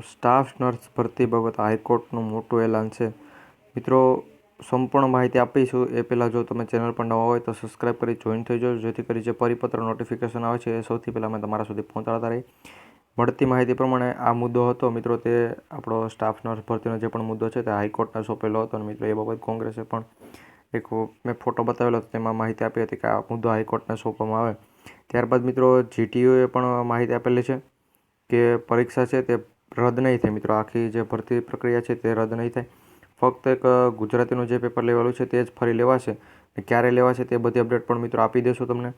Staff nurse ભરતી બાબત હાઈકોર્ટનું મોટું એલાન છે. મિત્રો, સંપૂર્ણ માહિતી આપીશું એ પહેલાં જો તમે ચેનલ પર નવા હોય તો સબસ્ક્રાઈબ કરી જોઈન થઈ જાઓ, જેથી કરી જે પરિપત્ર નોટિફિકેશન આવે છે એ સૌથી પહેલાં અમે તમારા સુધી પહોંચાડતા રહી. મળતી માહિતી પ્રમાણે આ મુદ્દો હતો મિત્રો, તે આપણો સ્ટાફ નર્સ ભરતીનો જે પણ મુદ્દો છે તે હાઈકોર્ટને સોંપેલો હતો. અને મિત્રો એ બાબત કોંગ્રેસે પણ એક મેં ફોટો બતાવેલો હતો, તેમાં માહિતી આપી હતી કે આ મુદ્દો હાઈકોર્ટને સોંપવામાં આવે. ત્યારબાદ મિત્રો GTUએ પણ માહિતી આપેલી છે કે પરીક્ષા છે તે રદ નહીં થાય. મિત્રો, આખી જે ભરતી પ્રક્રિયા છે તે રદ નહીં થાય. ફક્ત એક ગુજરાતીનું જે પેપર લેવાલું છે તે જ ફરી લેવાશે. ક્યારે લેવાશે તે બધી અપડેટ પણ મિત્રો આપી દેશું તમને.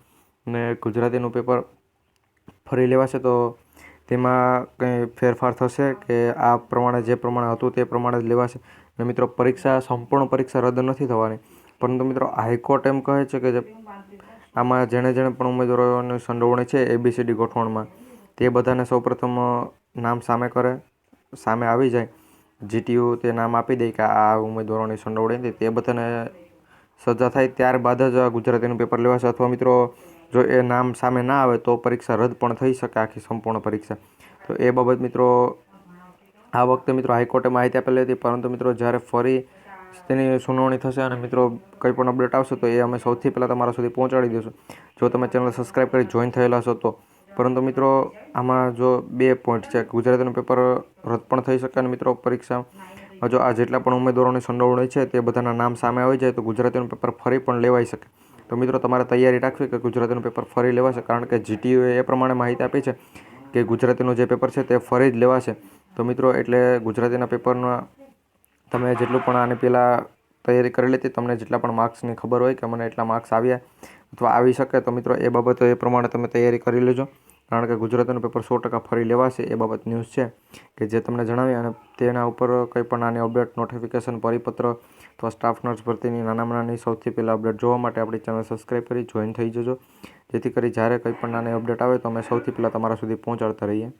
અને ગુજરાતીનું પેપર ફરી લેવાશે તો તેમાં કંઈ ફેરફાર થશે કે આ પ્રમાણે જે પ્રમાણે હતું તે પ્રમાણે જ લેવાશે. અને મિત્રો, સંપૂર્ણ પરીક્ષા રદ નથી થવાની, પરંતુ મિત્રો હાઈકોર્ટ એમ કહે છે કે જે આમાં જેણે પણ ઉમેદવારોની સંડોવણી છે ABCD ગોઠવણમાં, તે બધાને સૌપ્રથમ નામ સામે આવી જાય. GTU તે નામ આપી દે કે આ ઉમેદવારોની સંડોવણી હતી, તે બધાને સજા થાય ત્યારબાદ જ ગુજરાતીનું પેપર લેવાશે. અથવા મિત્રો જો એ નામ સામે ના આવે તો પરીક્ષા રદ પણ થઈ શકે, આખી સંપૂર્ણ પરીક્ષા. તો એ બાબત મિત્રો આ વખતે મિત્રો હાઈકોર્ટે માહિતી આપેલી હતી, પરંતુ મિત્રો જ્યારે ફરી તેની સુનાવણી થશે અને મિત્રો કંઈ પણ અપડેટ આવશે તો એ અમે સૌથી પહેલાં તમારા સુધી પહોંચાડી દઈશું, જો તમે ચેનલ સબસ્ક્રાઈબ કરી જોઈન થયેલા છો તો. પરંતુ મિત્રો આમાં જો 2 પોઈન્ટ છે. ગુજરાતીનું પેપર રદ પણ થઈ શકે અને મિત્રો પરીક્ષામાં જો આ જેટલા પણ ઉમેદવારોની સંડોવણી છે તે બધાના નામ સામે આવી જાય તો ગુજરાતીનું પેપર ફરી પણ લેવાઈ શકે. તો મિત્રો તમારે તૈયારી રાખવી કે ગુજરાતીનું પેપર ફરી લેવાશે, કારણ કે GTUએ એ પ્રમાણે માહિતી આપી છે કે ગુજરાતીનું જે પેપર છે તે ફરી જ લેવાશે. તો મિત્રો એટલે ગુજરાતીના પેપરમાં તમે જેટલું પણ આની પહેલાં તૈયારી કરેલી હતી, તમને જેટલા પણ માર્ક્સની ખબર હોય કે મને એટલા માર્ક્સ આવ્યા અથવા આવી શકે, તો મિત્રો એ બાબતે એ પ્રમાણે તમે તૈયારી કરી લેજો, કારણ કે ગુજરાતીનું પેપર 100% ફરી લેવાશે. એ બાબત ન્યૂઝ છે કે જે તમને જણાવી. અને તેના ઉપર કંઈ પણ આની અપડેટ, નોટિફિકેશન, પરિપત્ર અથવા સ્ટાફ નર્સ ભરતીની નાનામાં નાની સૌથી પહેલાં અપડેટ જોવા માટે આપણી ચેનલ સબસ્ક્રાઈબ કરી જોઈન થઈ જજો, જેથી કરી જ્યારે કંઈ પણ નાની અપડેટ આવે તો અમે સૌથી પહેલાં તમારા સુધી પહોંચાડતા રહીએ.